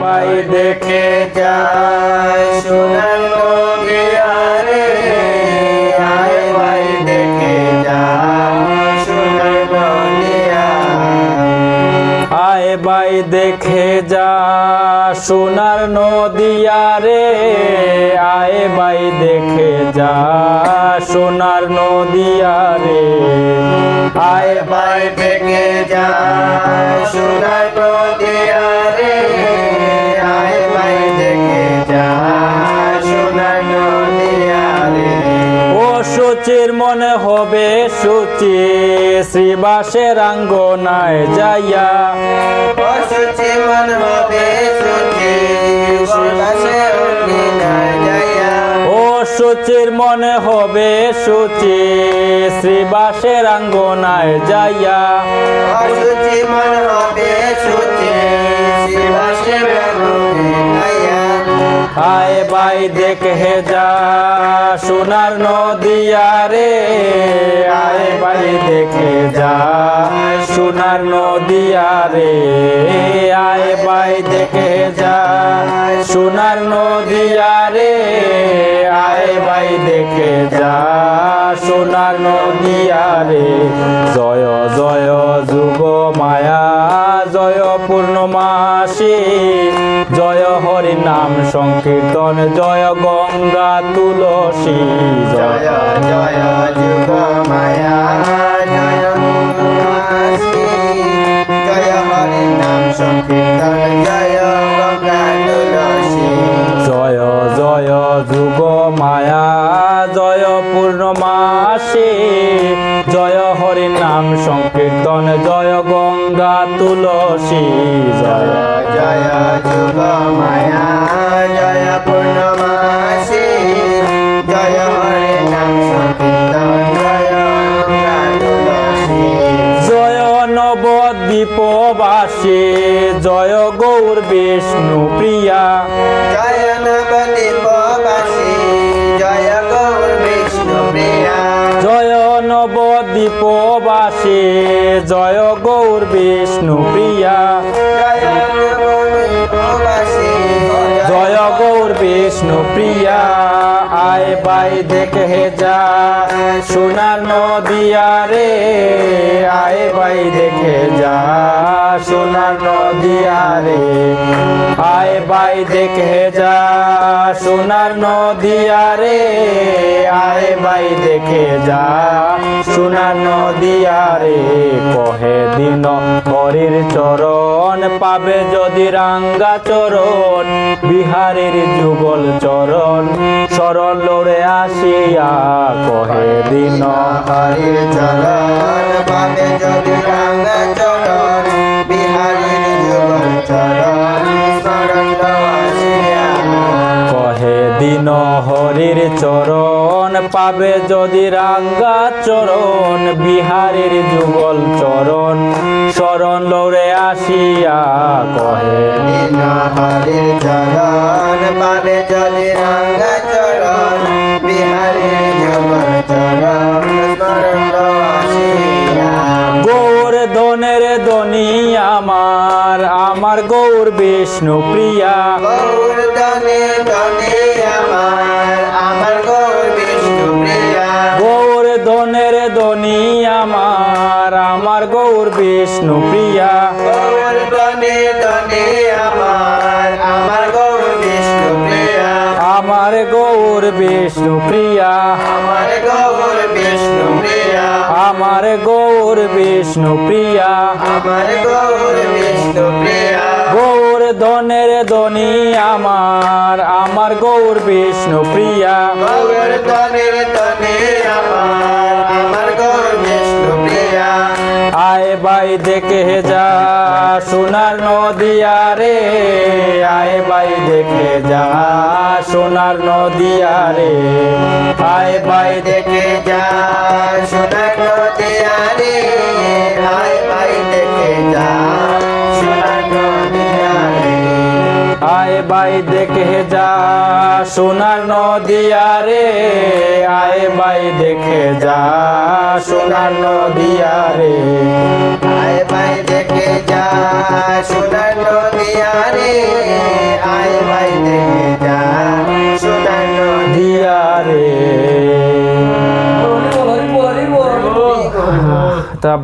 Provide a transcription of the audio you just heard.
ভাই দেখে যায় সোনার নদিয়া রে, আয় ভাই দেখে যায় সোনার নদিয়া। আয় ভাই দেখে যা সোনার নদিয়া রে, আয় ভাই দেখে যা সোনার নদিয়া রে, আয় ভাই দেখে যা সোনার নদিয়া রে, আয় ভাই দেখে যা সোনার নদিয়া রে। ও সূচির মনে হবে সূচি শ্রীবাসের আঙ্গনায় যাইয়া, ও সূচি মন হবে সূচি শ্রীবাসের আঙ্গনায় যাইয়া। ও সূচির মনে হবে সূচি শ্রীবাসের আঙ্গনায় যাইয়া, ও সূচি মন হবে সূচি শ্রীবাসের আঙ্গনায় যাইয়া। আয় ভাই দেখে যা সোনার নদিয়া রে, আয় ভাই দেখে যা সোনার নদিয়া রে, আয় ভাই দেখে যা সোনার নদিয়া রে, আয় ভাই দেখে যা সোনার নদিয়া রে। জয় জয় যুগ মায়া জয় পূর্ণমাসী, জয় হরি নাম সংকীর্তন জয় গঙ্গা তুলসী। জয় জয় যুগ মায়া জয় পূর্ণমাসী, জয় হরি নাম সংকীর্তন জয় গঙ্গা তুলসী। জয় জয় যুগ মায়া জয় পূর্ণমাসী, জয় হরি নাম সংকীর্তন জয় গঙ্গা তুলসী। জয় জয় যুগ মায়া জয় পূর্ণমাসী, জয় হরি নাম সংকীর্তন জয় গঙ্গা তুলসী। জয় নবদ্বীপবাসী জয় গৌর বিষ্ণু প্রিয়া, জয় নবদ্বীপবাসী জয় গৌর বিষ্ণু প্রিয়া। জয় নবদ্বীপবাসী জয় গৌর বিষ্ণু প্রিয়া, জয় নবদ্বীপবাসী জয় গৌর বিষ্ণু প্রিয়া। আয় ভাই দেখে যা সোনার নদিয়া রে, আয় ভাই দেখে যা সোনার নদিয়া রে, আয় ভাই দেখে যা সোনার নদিয়া রে, আয় ভাই দেখে যা সোনার নদিয়া রে। কহে দিন হরির চরণ পাবে যদি রাঙ্গা চরণ, বিহারের যুগল চরণ শরণ লড়ে আসিয়া। কহে দিন হরির চরণ পাবে যদি রাঙ্গা চরণ, বিহারীর যুগল চরণ স্মরণ আসিয়া। কহে দিন হরির চরণ পাবে যদি রাঙ্গা চরণ, বিহারের যুগল চরণ শরণ লড়ে আসিয়া। কহে দিন হরির চরণ পাবে যদি রাঙ্গা চরণ, বিহারীর যুগল চরণ স্মরণ আসিয়া। গৌর ধনের ধনী আমার, আমার গৌর বিষ্ণু প্রিয়া, গৌর ধনে ধনে আমার, আমার গৌর বিষ্ণু প্রিয়া। গৌর ধনের ধনী আমার, আমার গৌর বিষ্ণু প্রিয়া, গৌর ধনে ধনে আমার, আমার গৌর বিষ্ণু প্রিয়া। আমার গৌর বিষ্ণু প্রিয়া, আমার গৌর বিষ্ণু প্রিয়া। আমার গৌর বিষ্ণু প্রিয়া। আমার গৌর বিষ্ণু প্রিয়া। গৌর ধনের ধনী আমার, আমার গৌর বিষ্ণু প্রিয়া, গৌর ধনে ধনে আমার, আমার গৌর বিষ্ণু প্রিয়া। আয় ভাই দেখে যা সোনার নদিয়া রে, আয় ভাই দেখে যা সোনার নদিয়া রে, আয় ভাই দেখে যা সোনার নদিয়া রে, আয় ভাই দেখে যা সোনার নদিয়া রে। আয় ভাই দেখে যা সোনার নদিয়া রে, আয় ভাই দেখে যা সোনার নদিয়া রে, আয় ভাই দেখে যা সোনার নদিয়া রে, অর্থাৎ